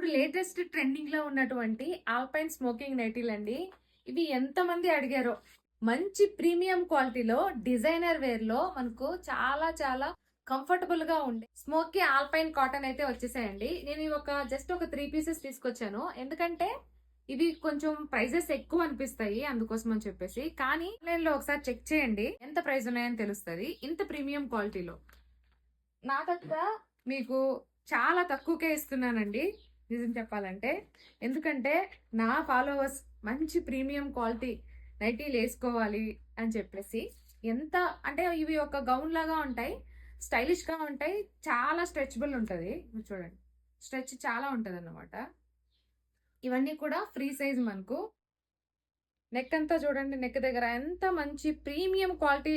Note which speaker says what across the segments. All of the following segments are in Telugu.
Speaker 1: ఇప్పుడు లేటెస్ట్ ట్రెండింగ్ లో ఉన్నటువంటి ఆల్పైన్ స్మోకింగ్ నైటీలు అండి. ఇవి ఎంతమంది అడిగారో. మంచి ప్రీమియం క్వాలిటీలో డిజైనర్ వేర్ లో మనకు చాలా చాలా కంఫర్టబుల్ గా ఉండే స్మోకీ ఆల్పైన్ కాటన్ అయితే వచ్చేసాయండి. నేను ఇవి జస్ట్ ఒక 3 పీసెస్ తీసుకొచ్చాను. ఎందుకంటే ఇవి కొంచెం ప్రైజెస్ ఎక్కువ అనిపిస్తాయి, అందుకోసం అని చెప్పేసి. కానీ ఆన్లైన్ లో ఒకసారి చెక్ చేయండి, ఎంత ప్రైస్ ఉన్నాయని తెలుస్తుంది. ఇంత ప్రీమియం క్వాలిటీలో నా దగ్గర మీకు చాలా తక్కువకే ఇస్తున్నానండి, నిజం చెప్పాలంటే. ఎందుకంటే నా ఫాలోవర్స్ మంచి ప్రీమియం క్వాలిటీ నైటీలు వేసుకోవాలి అని చెప్పేసి. ఎంత అంటే ఇవి ఒక గౌన్ లాగా ఉంటాయి, స్టైలిష్ గా ఉంటాయి, చాలా స్ట్రెచబుల్ ఉంటుంది. చూడండి, స్ట్రెచ్ చాలా ఉంటుంది అన్నమాట. ఇవన్నీ కూడా ఫ్రీ సైజ్. మనకు నెక్ అంతా చూడండి, నెక్ దగ్గర ఎంత మంచి ప్రీమియం క్వాలిటీ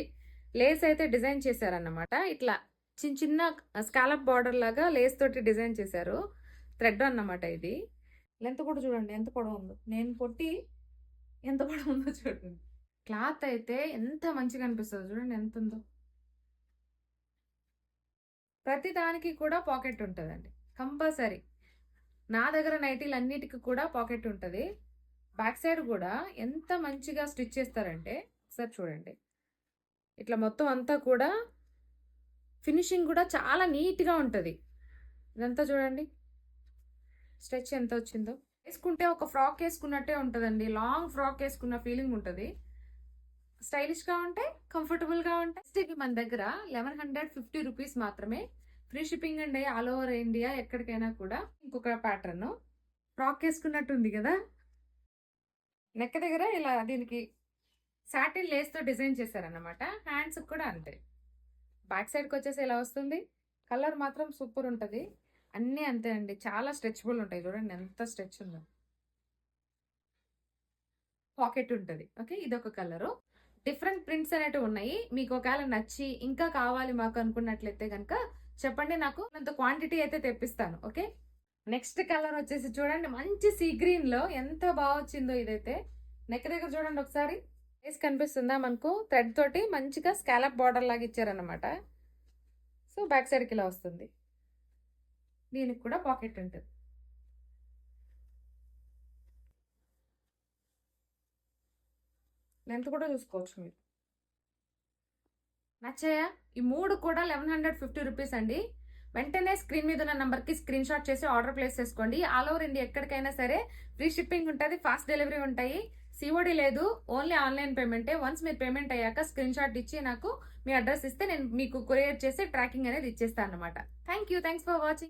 Speaker 1: లేస్ అయితే డిజైన్ చేశారన్నమాట. ఇట్లా చిన్న చిన్న స్కాలప్ బార్డర్ లాగా లేస్ తోటి డిజైన్ చేశారు. థ్రెడ్ అన్నమాట ఇది. లెంత్ కూడా చూడండి ఎంత పొడవు ఉందో, నేను పొట్టి ఎంత పొడవు ఉందో చూడండి. క్లాత్ అయితే ఎంత మంచిగా అనిపిస్తుంది చూడండి, ఎంత ఉందో. ప్రతి దానికి కూడా పాకెట్ ఉంటుందండి కంపల్సరీ. నా దగ్గర నైటీలు అన్నిటికీ కూడా పాకెట్ ఉంటుంది. బ్యాక్ సైడ్ కూడా ఎంత మంచిగా స్టిచ్ చేస్తారంటే ఒకసారి చూడండి. ఇట్లా మొత్తం అంతా కూడా ఫినిషింగ్ కూడా చాలా నీట్గా ఉంటుంది. ఇదంతా చూడండి, స్ట్రెచ్ ఎంత వచ్చిందో. వేసుకుంటే ఒక ఫ్రాక్ వేసుకున్నట్టే ఉంటుందండి, లాంగ్ ఫ్రాక్ వేసుకున్న ఫీలింగ్ ఉంటుంది. స్టైలిష్గా ఉంటాయి, కంఫర్టబుల్గా ఉంటాయి. మన దగ్గర 1150 రూపీస్ మాత్రమే. ఫ్రీ షిప్పింగ్ అండి, ఆల్ ఓవర్ ఇండియా, ఎక్కడికైనా కూడా. ఇంకొక ప్యాటర్న్ ఫ్రాక్ వేసుకున్నట్టు ఉంది కదా. నెక్ దగ్గర ఇలా దీనికి సాటిన్ లేస్తో డిజైన్ చేశారన్నమాట. హ్యాండ్స్ కూడా అంతే. బ్యాక్ సైడ్కి వచ్చేసి ఇలా వస్తుంది. కలర్ మాత్రం సూపర్ ఉంటుంది. అన్నీ అంతే అండి, చాలా స్ట్రెచబుల్ ఉంటాయి. చూడండి ఎంత స్ట్రెచ్ ఉందో. పాకెట్ ఉంటుంది. ఓకే, ఇదొక కలరు. డిఫరెంట్ ప్రింట్స్ అనేవి ఉన్నాయి. మీకు ఒకవేళ నచ్చి ఇంకా కావాలి మాకు అనుకున్నట్లయితే కనుక చెప్పండి, నాకు అంత క్వాంటిటీ అయితే తెప్పిస్తాను. ఓకే, నెక్స్ట్ కలర్ వచ్చేసి చూడండి, మంచి సీ గ్రీన్ లో ఎంత బాగా వచ్చిందో ఇదైతే. నెక్ దగ్గర చూడండి ఒకసారి, ఫేస్ కనిపిస్తుందా మనకు. థ్రెడ్ తోటి మంచిగా స్కాలప్ బార్డర్ లాగా ఇచ్చారనమాట. సో బ్యాక్ సైడ్కి ఇలా వస్తుంది. దీనికి కూడా పాకెట్ ఉంటుంది. లెంత్ కూడా చూసుకోవచ్చు మీరు. నచ్చాయా? ఈ మూడు కూడా 1150 రూపీస్ అండి. వెంటనే స్క్రీన్ మీద ఉన్న నంబర్కి స్క్రీన్ షాట్ చేసి ఆర్డర్ ప్లేస్ చేసుకోండి. ఆల్ ఓవర్ ఇండియా ఎక్కడికైనా సరే ఫ్రీ షిప్పింగ్ ఉంటుంది, ఫాస్ట్ డెలివరీ ఉంటాయి. సిఓడి లేదు, ఓన్లీ ఆన్లైన్ పేమెంటే. వన్స్ మీరు పేమెంట్ అయ్యాక స్క్రీన్ షాట్ ఇచ్చి నాకు మీ అడ్రస్ ఇస్తే నేను మీకు కొరియర్ చేసి ట్రాకింగ్ అనేది ఇచ్చేస్తాను అనమాట. Thanks for watching.